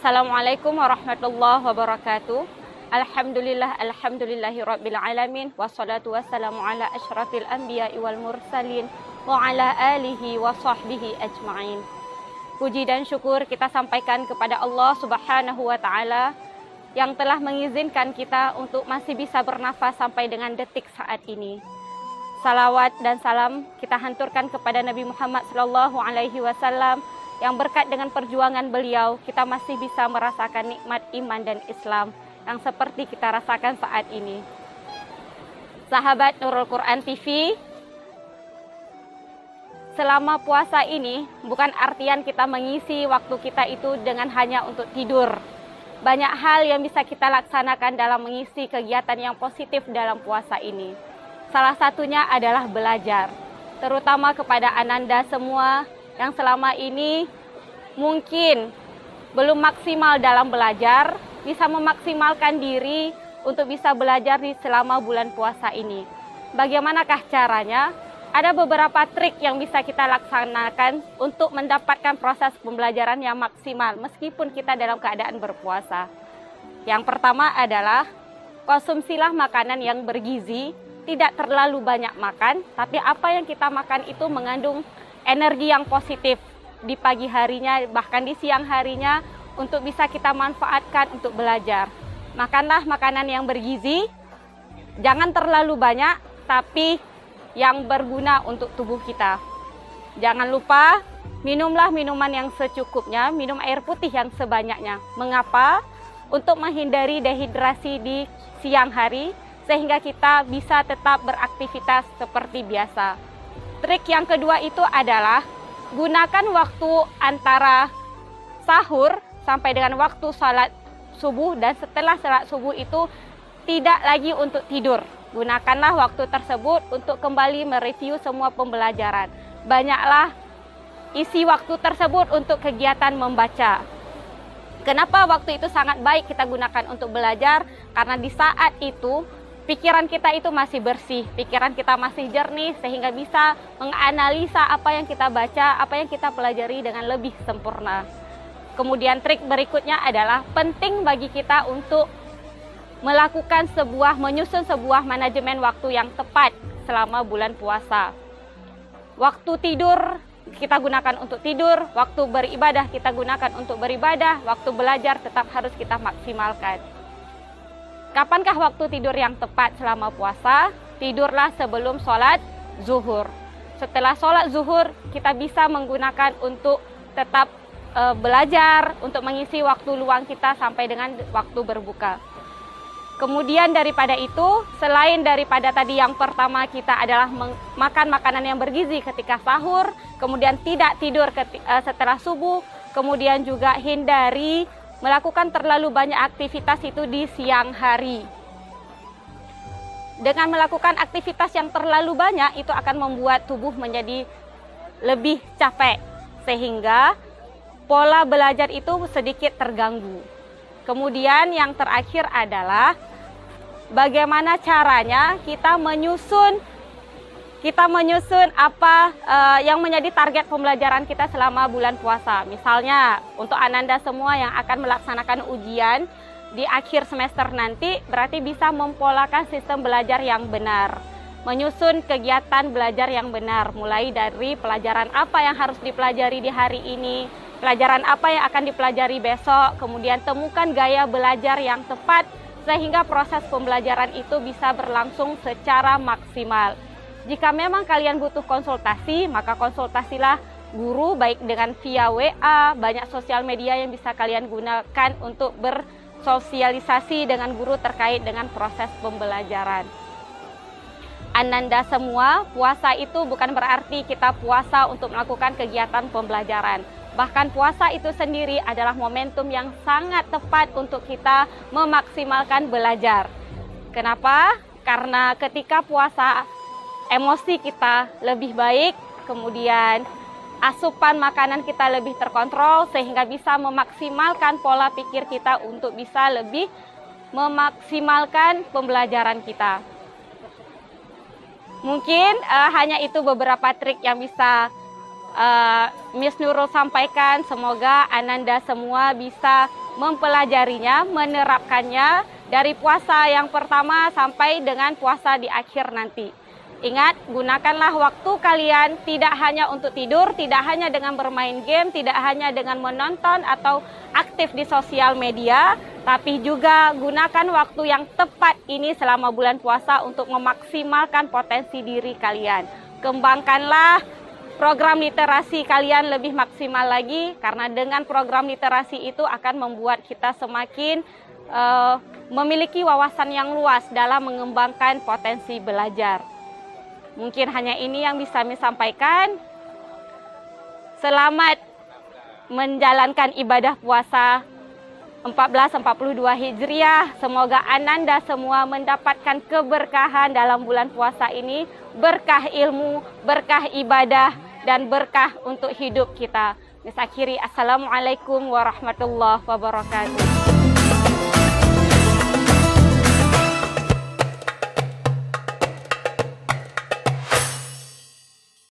Assalamualaikum warahmatullahi wabarakatuh. Alhamdulillahirabbil alamin wassalatu wassalamu ala asyrafil anbiya'i wal mursalin wa ala alihi wa sahbihi ajma'in. Puji dan syukur kita sampaikan kepada Allah Subhanahu wa taala yang telah mengizinkan kita untuk masih bisa bernafas sampai dengan detik saat ini. Salawat dan salam kita hanturkan kepada Nabi Muhammad SAW yang berkat dengan perjuangan beliau, kita masih bisa merasakan nikmat iman dan Islam yang seperti kita rasakan saat ini. Sahabat Nurul Quran TV, selama puasa ini bukan artian kita mengisi waktu kita itu dengan hanya untuk tidur. Banyak hal yang bisa kita laksanakan dalam mengisi kegiatan yang positif dalam puasa ini. Salah satunya adalah belajar, terutama kepada ananda semua yang selama ini mungkin belum maksimal dalam belajar, bisa memaksimalkan diri untuk bisa belajar di selama bulan puasa ini. Bagaimanakah caranya? Ada beberapa trik yang bisa kita laksanakan untuk mendapatkan proses pembelajaran yang maksimal meskipun kita dalam keadaan berpuasa. Yang pertama adalah konsumsilah makanan yang bergizi, tidak terlalu banyak makan, tapi apa yang kita makan itu mengandung energi yang positif di pagi harinya, bahkan di siang harinya untuk bisa kita manfaatkan untuk belajar. Makanlah makanan yang bergizi, jangan terlalu banyak, tapi yang berguna untuk tubuh kita. Jangan lupa, minumlah minuman yang secukupnya, minum air putih yang sebanyaknya. Mengapa? Untuk menghindari dehidrasi di siang hari, sehingga kita bisa tetap beraktivitas seperti biasa. Trik yang kedua itu adalah gunakan waktu antara sahur sampai dengan waktu salat subuh, dan setelah salat subuh itu tidak lagi untuk tidur. Gunakanlah waktu tersebut untuk kembali mereview semua pembelajaran. Banyaklah isi waktu tersebut untuk kegiatan membaca. Kenapa waktu itu sangat baik kita gunakan untuk belajar? Karena di saat itu pikiran kita itu masih bersih, pikiran kita masih jernih, sehingga bisa menganalisa apa yang kita baca, apa yang kita pelajari dengan lebih sempurna. Kemudian trik berikutnya adalah penting bagi kita untuk melakukan menyusun sebuah manajemen waktu yang tepat selama bulan puasa. Waktu tidur kita gunakan untuk tidur, waktu beribadah kita gunakan untuk beribadah, waktu belajar tetap harus kita maksimalkan. Kapankah waktu tidur yang tepat selama puasa? Tidurlah sebelum sholat zuhur. Setelah sholat zuhur, kita bisa menggunakan untuk tetap belajar, untuk mengisi waktu luang kita sampai dengan waktu berbuka. Kemudian daripada itu, selain daripada tadi yang pertama kita adalah makan makanan yang bergizi ketika sahur, kemudian tidak tidur setelah subuh, kemudian juga hindari melakukan terlalu banyak aktivitas itu di siang hari. Dengan melakukan aktivitas yang terlalu banyak, itu akan membuat tubuh menjadi lebih capek, sehingga pola belajar itu sedikit terganggu. Kemudian yang terakhir adalah bagaimana caranya kita menyusun apa yang menjadi target pembelajaran kita selama bulan puasa. Misalnya, untuk ananda semua yang akan melaksanakan ujian di akhir semester nanti, berarti bisa mempolakan sistem belajar yang benar. Menyusun kegiatan belajar yang benar, mulai dari pelajaran apa yang harus dipelajari di hari ini, pelajaran apa yang akan dipelajari besok, kemudian temukan gaya belajar yang tepat, sehingga proses pembelajaran itu bisa berlangsung secara maksimal. Jika memang kalian butuh konsultasi, maka konsultasilah guru, baik dengan via WA, banyak sosial media yang bisa kalian gunakan untuk bersosialisasi dengan guru terkait dengan proses pembelajaran. Ananda semua, puasa itu bukan berarti kita puasa untuk melakukan kegiatan pembelajaran. Bahkan puasa itu sendiri adalah momentum yang sangat tepat untuk kita memaksimalkan belajar. Kenapa? Karena ketika puasa, emosi kita lebih baik, kemudian asupan makanan kita lebih terkontrol, sehingga bisa memaksimalkan pola pikir kita untuk bisa lebih memaksimalkan pembelajaran kita. Mungkin hanya itu beberapa trik yang bisa Miss Nurul sampaikan. Semoga ananda semua bisa mempelajarinya, menerapkannya dari puasa yang pertama sampai dengan puasa di akhir nanti. Ingat, gunakanlah waktu kalian tidak hanya untuk tidur, tidak hanya dengan bermain game, tidak hanya dengan menonton atau aktif di sosial media, tapi juga gunakan waktu yang tepat ini selama bulan puasa untuk memaksimalkan potensi diri kalian. Kembangkanlah program literasi kalian lebih maksimal lagi, karena dengan program literasi itu akan membuat kita semakin memiliki wawasan yang luas dalam mengembangkan potensi belajar. Mungkin hanya ini yang bisa saya sampaikan. Selamat menjalankan ibadah puasa 1442 Hijriah. Semoga Ananda semua mendapatkan keberkahan dalam bulan puasa ini. Berkah ilmu, berkah ibadah, dan berkah untuk hidup kita. Saya akhiri, Assalamualaikum warahmatullahi wabarakatuh.